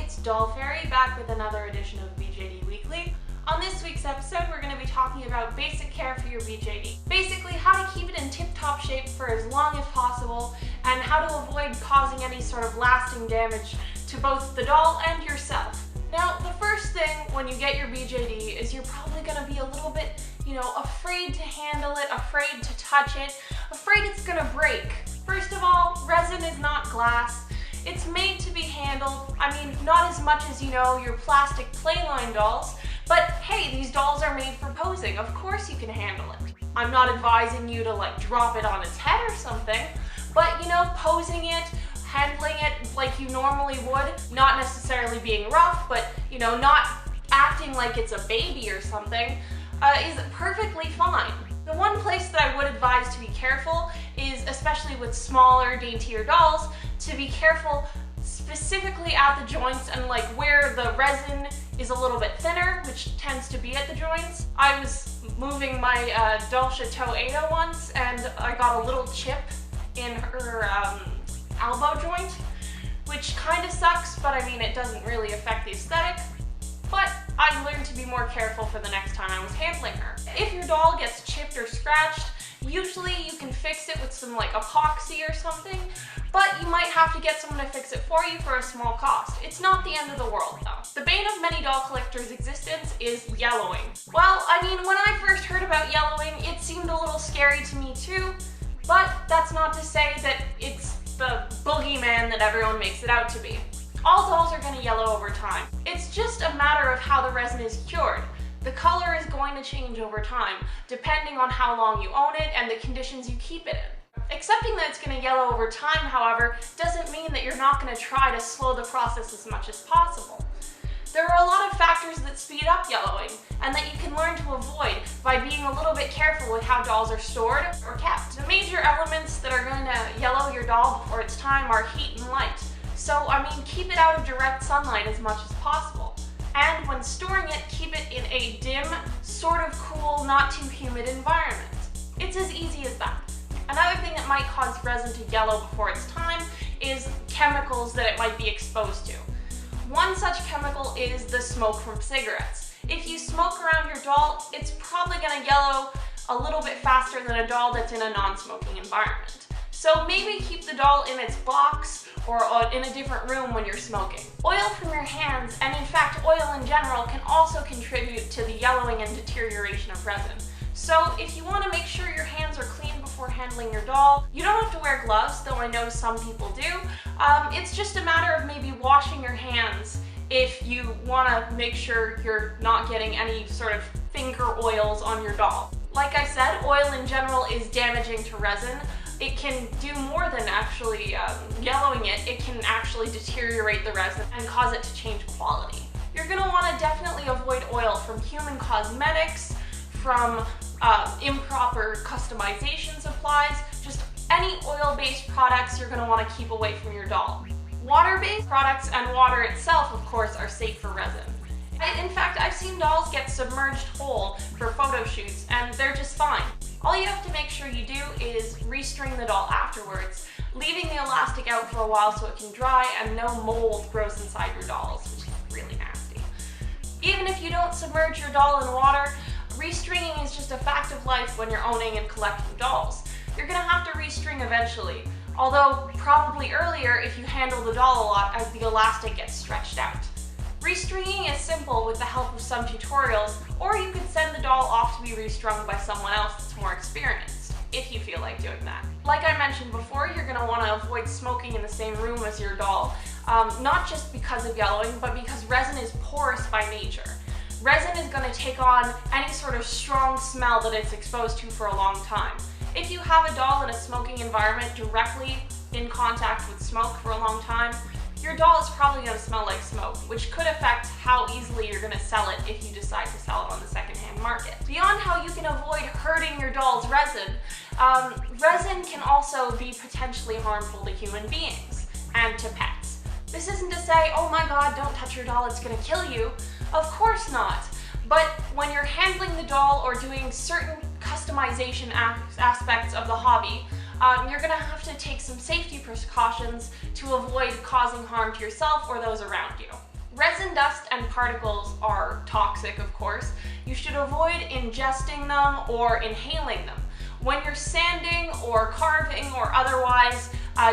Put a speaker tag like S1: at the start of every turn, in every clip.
S1: it's Doll Fairy back with another edition of BJD Weekly. On this week's episode, we're going to be talking about basic care for your BJD. Basically, how to keep it in tip-top shape for as long as possible, and how to avoid causing any sort of lasting damage to both the doll and yourself. Now, the first thing when you get your BJD is you're probably going to be a little bit, afraid to handle it, afraid to touch it, afraid it's going to break. First of all, resin is not glass. It's made to be handled. I mean, not as much as, your plastic playline dolls, but hey, these dolls are made for posing. Of course you can handle it. I'm not advising you to drop it on its head or something, but posing it, handling it like you normally would, not necessarily being rough, but not acting like it's a baby or something, is perfectly fine. The one place that I would advise to be careful is, especially with smaller, daintier dolls, to be careful specifically at the joints and where the resin is a little bit thinner, which tends to be at the joints. I was moving my doll Chateau Ada once, and I got a little chip in her elbow joint, which kind of sucks, but I mean, it doesn't really affect the aesthetic. But I learned to be more careful for the next time I was handling her. If your doll gets chipped or scratched, usually you can fix it with some epoxy or something, but you might have to get someone to fix it for you for a small cost. It's not the end of the world though. The bane of many doll collectors' existence is yellowing. Well, I mean, when I first heard about yellowing, it seemed a little scary to me too, but that's not to say that it's the boogeyman that everyone makes it out to be. All dolls are going to yellow over time. It's just a matter of how the resin is cured. The color is going to change over time, depending on how long you own it and the conditions you keep it in. Accepting that it's going to yellow over time, however, doesn't mean that you're not going to try to slow the process as much as possible. There are a lot of factors that speed up yellowing, and that you can learn to avoid by being a little bit careful with how dolls are stored or kept. The major elements that are going to yellow your doll before its time are heat and light. So, keep it out of direct sunlight as much as possible. And when storing it, keep it in a dim, sort of cool, not too humid environment. It's as easy as that. Another thing that might cause resin to yellow before its time is chemicals that it might be exposed to. One such chemical is the smoke from cigarettes. If you smoke around your doll, it's probably going to yellow a little bit faster than a doll that's in a non-smoking environment. So maybe keep the doll in its box or in a different room when you're smoking. Oil from your hands, and in fact oil in general, can also contribute to the yellowing and deterioration of resin. So if you want to make sure your hands are clean before handling your doll, you don't have to wear gloves, though I know some people do. It's just a matter of maybe washing your hands if you want to make sure you're not getting any sort of finger oils on your doll. Like I said, oil in general is damaging to resin. It can do more than actually yellowing it. It can actually deteriorate the resin and cause it to change quality. You're going to want to definitely avoid oil from human cosmetics, from improper customization supplies, just any oil-based products you're going to want to keep away from your doll. Water-based products and water itself, of course, are safe for resin. In fact, I've seen dolls get submerged whole for photo shoots, and they're just fine. All you have to make sure you do is restring the doll afterwards, leaving the elastic out for a while so it can dry and no mold grows inside your dolls, which is really nasty. Even if you don't submerge your doll in water, restringing is just a fact of life when you're owning and collecting dolls. You're going to have to restring eventually, although probably earlier if you handle the doll a lot as the elastic gets stretched out. Restringing is simple with the help of some tutorials, or you could send the doll off to be restrung by someone else that's more experienced, if you feel like doing that. Like I mentioned before, you're going to want to avoid smoking in the same room as your doll, not just because of yellowing, but because resin is porous by nature. Resin is going to take on any sort of strong smell that it's exposed to for a long time. If you have a doll in a smoking environment directly in contact with smoke for a long time, your doll is probably going to smell like smoke, which could affect how easily you're going to sell it if you decide to sell it on the secondhand market. Beyond how you can avoid hurting your doll's resin, resin can also be potentially harmful to human beings and to pets. This isn't to say, oh my god, don't touch your doll, it's going to kill you. Of course not. But when you're handling the doll or doing certain customization aspects of the hobby, you're gonna have to take some safety precautions to avoid causing harm to yourself or those around you. Resin dust and particles are toxic, of course. You should avoid ingesting them or inhaling them. When you're sanding or carving or otherwise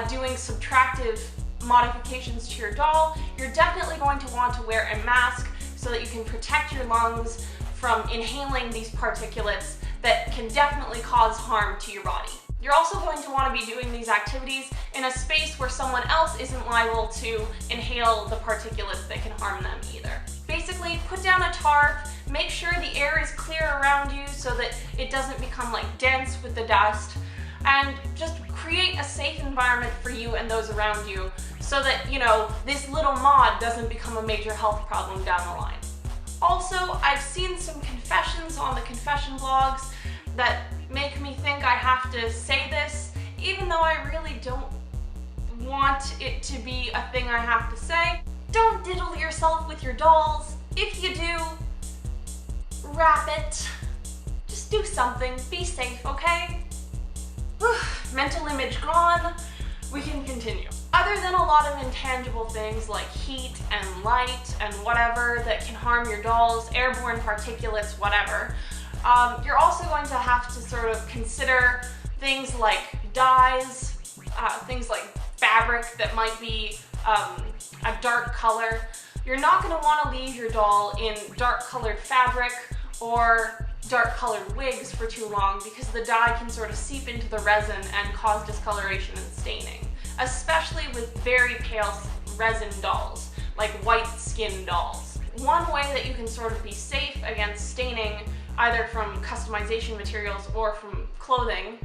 S1: doing subtractive modifications to your doll, you're definitely going to want to wear a mask so that you can protect your lungs from inhaling these particulates that can definitely cause harm to your body. You're also going to want to be doing these activities in a space where someone else isn't liable to inhale the particulates that can harm them either. Basically, put down a tarp, make sure the air is clear around you so that it doesn't become like dense with the dust, and just create a safe environment for you and those around you so that, you know, this little mod doesn't become a major health problem down the line. Also, I've seen some confessions on the confession blogs that make me think I have to say this, even though I really don't want it to be a thing I have to say. Don't diddle yourself with your dolls. If you do, wrap it. Just do something. Be safe, okay? Mental image gone. We can continue. Other than a lot of intangible things like heat and light and whatever that can harm your dolls, airborne particulates, whatever, you're also going to have to sort of consider things like dyes, things like fabric that might be a dark color. You're not going to want to leave your doll in dark colored fabric or dark colored wigs for too long because the dye can sort of seep into the resin and cause discoloration and staining, especially with very pale resin dolls, like white skin dolls. One way that you can sort of be safe against staining, either from customization materials or from clothing,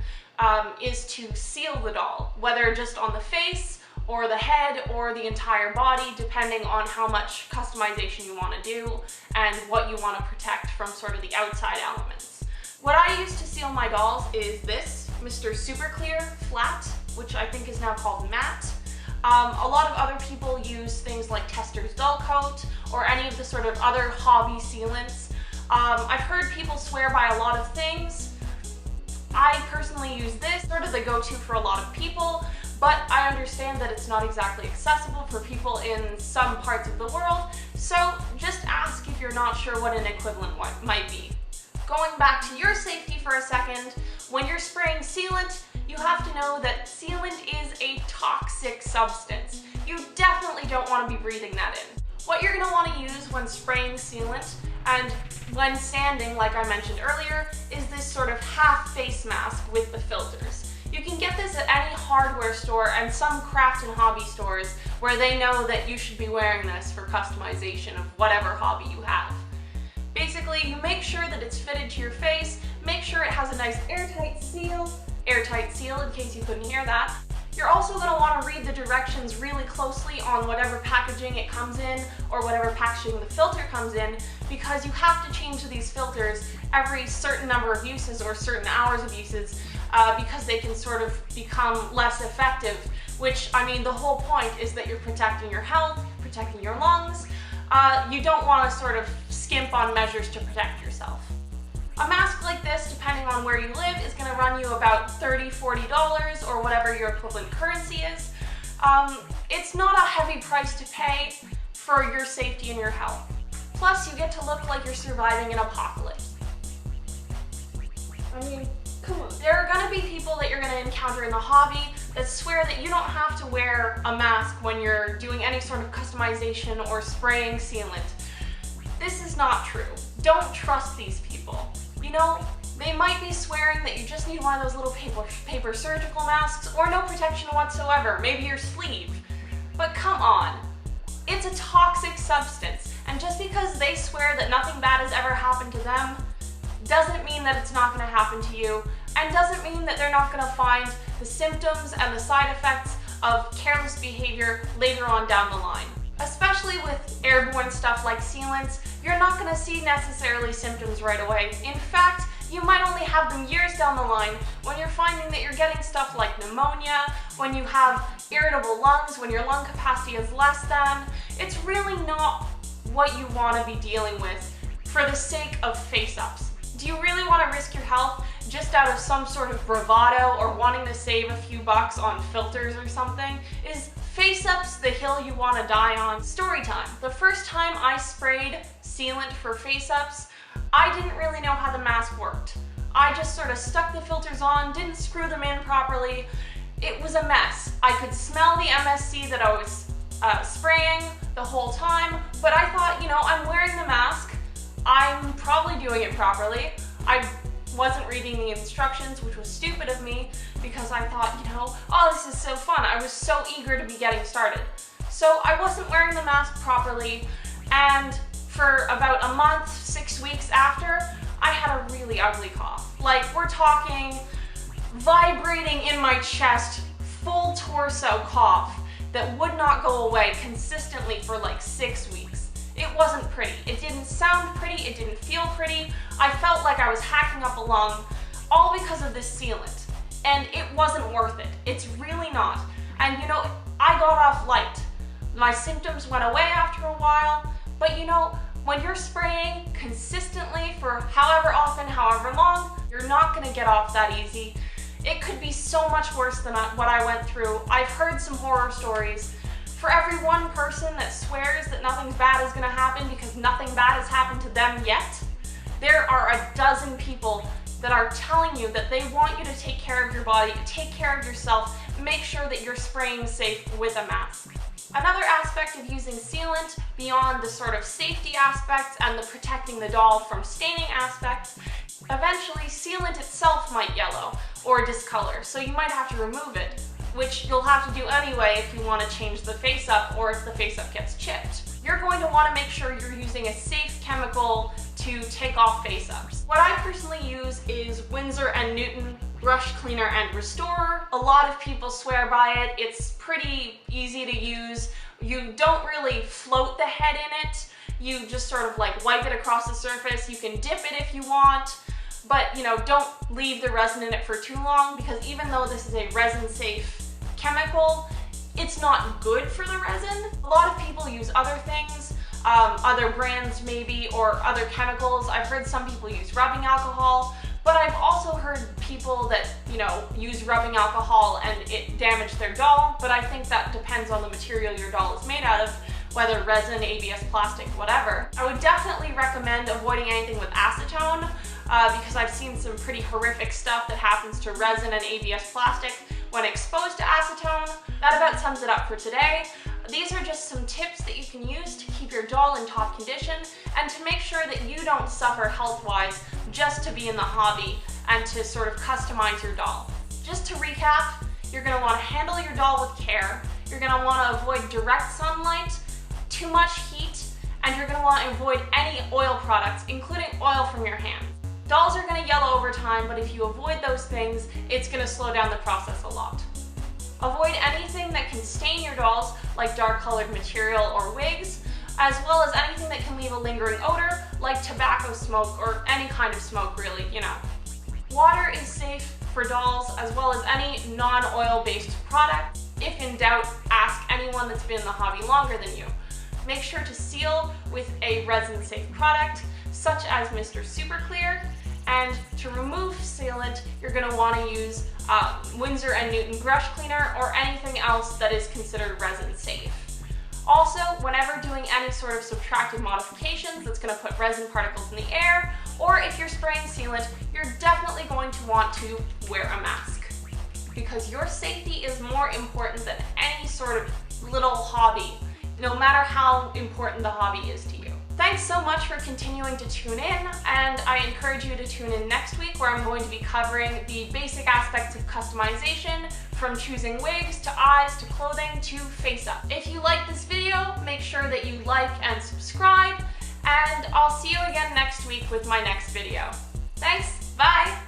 S1: is to seal the doll, whether just on the face or the head or the entire body, depending on how much customization you want to do and what you want to protect from sort of the outside elements. What I use to seal my dolls is this Mr. Super Clear Flat, which I think is now called matte. A lot of other people use things like Tester's Dull Coat or any of the sort of other hobby sealants. I've heard people swear by a lot of things. I personally use this, sort of the go-to for a lot of people, but I understand that it's not exactly accessible for people in some parts of the world, so just ask if you're not sure what an equivalent might be. Going back to your safety for a second, when you're spraying sealant, you have to know that sealant is a toxic substance. You definitely don't want to be breathing that in. What you're going to want to use when spraying sealant and when sanding, like I mentioned earlier, is this sort of half face mask with the filters. You can get this at any hardware store and some craft and hobby stores where they know that you should be wearing this for customization of whatever hobby you have. Basically, you make sure that it's fitted to your face, make sure it has a nice airtight seal in case you couldn't hear that. You're also going to want to read the directions really closely on whatever packaging it comes in or whatever packaging the filter comes in, because you have to change these filters every certain number of uses or certain hours of uses because they can sort of become less effective, which, I mean, the whole point is that you're protecting your health, protecting your lungs. You don't want to sort of skimp on measures to protect yourself. A mask like this, depending on where you live, is going to run you about $30, $40 or whatever your equivalent currency is. It's not a heavy price to pay for your safety and your health. Plus, you get to look like you're surviving an apocalypse. I mean, come on. There are going to be people that you're going to encounter in the hobby that swear that you don't have to wear a mask when you're doing any sort of customization or spraying sealant. This is not true. Don't trust these people. You know, they might be swearing that you just need one of those little paper surgical masks or no protection whatsoever, maybe your sleeve. But come on, it's a toxic substance, and just because they swear that nothing bad has ever happened to them doesn't mean that it's not going to happen to you, and doesn't mean that they're not going to find the symptoms and the side effects of careless behavior later on down the line. Especially with airborne stuff like sealants, you're not going to see necessarily symptoms right away. In fact, you might only have them years down the line when you're finding that you're getting stuff like pneumonia, when you have irritable lungs, when your lung capacity is less than. It's really not what you want to be dealing with for the sake of face-ups. Do you really want to risk your health just out of some sort of bravado or wanting to save a few bucks on filters or something, is face ups the hill you want to die on. Story time. The first time I sprayed sealant for face ups, I didn't really know how the mask worked. I just sort of stuck the filters on, didn't screw them in properly. It was a mess. I could smell the MSC that I was spraying the whole time, but I thought, you know, I'm wearing the mask, I'm probably doing it properly. I wasn't reading the instructions, which was stupid of me, because I thought, you know, oh, this is so fun. I was so eager to be getting started. So I wasn't wearing the mask properly, and for about a month, 6 weeks after, I had a really ugly cough. Like, we're talking vibrating in my chest, full torso cough that would not go away consistently for like 6 weeks. It wasn't pretty. It didn't sound pretty. It didn't feel pretty. I felt like I was hacking up a lung, all because of this sealant. And it wasn't worth it. It's really not. And you know, I got off light. My symptoms went away after a while, but you know, when you're spraying consistently for however often, however long, you're not gonna get off that easy. It could be so much worse than what I went through. I've heard some horror stories. For every one person that swears that nothing bad is gonna happen because nothing bad has happened to them yet, there are a dozen people that are telling you that they want you to take care of your body, take care of yourself, make sure that you're spraying safe with a mask. Another aspect of using sealant, beyond the sort of safety aspects and the protecting the doll from staining aspects, eventually sealant itself might yellow or discolor, so you might have to remove it, which you'll have to do anyway if you want to change the face up or if the face up gets chipped. You're going to want to make sure you're using a safe chemical to take off face ups. What I personally use is Winsor & Newton Brush Cleaner and Restorer. A lot of people swear by it. It's pretty easy to use. You don't really float the head in it. You just sort of like wipe it across the surface. You can dip it if you want, but you know, don't leave the resin in it for too long, because even though this is a resin safe chemical, it's not good for the resin. A lot of people use other things, other brands maybe, or other chemicals. I've heard some people use rubbing alcohol, but I've also heard people that, you know, use rubbing alcohol and it damaged their doll, but I think that depends on the material your doll is made out of, whether resin, ABS plastic, whatever. I would definitely recommend avoiding anything with acetone, because I've seen some pretty horrific stuff that happens to resin and ABS plastic when exposed to acetone. That about sums it up for today. These are just some tips that you can use to keep your doll in top condition and to make sure that you don't suffer health-wise just to be in the hobby and to sort of customize your doll. Just to recap, you're going to want to handle your doll with care, you're going to want to avoid direct sunlight, too much heat, and you're going to want to avoid any oil products, including oil from your hands. Dolls are going to yellow over time, but if you avoid those things, it's going to slow down the process a lot. Avoid anything that can stain your dolls, like dark colored material or wigs, as well as anything that can leave a lingering odor, like tobacco smoke or any kind of smoke really, you know. Water is safe for dolls, as well as any non-oil based product. If in doubt, ask anyone that's been in the hobby longer than you. Make sure to seal with a resin safe product, such as Mr. Super Clear. And to remove sealant, you're going to want to use Winsor & Newton Brush Cleaner or anything else that is considered resin safe. Also, whenever doing any sort of subtractive modifications that's going to put resin particles in the air, or if you're spraying sealant, you're definitely going to want to wear a mask, because your safety is more important than any sort of little hobby, no matter how important the hobby is to you. Thanks so much for continuing to tune in, and I encourage you to tune in next week, where I'm going to be covering the basic aspects of customization, from choosing wigs to eyes to clothing to face up. If you like this video, make sure that you like and subscribe, and I'll see you again next week with my next video. Thanks, bye!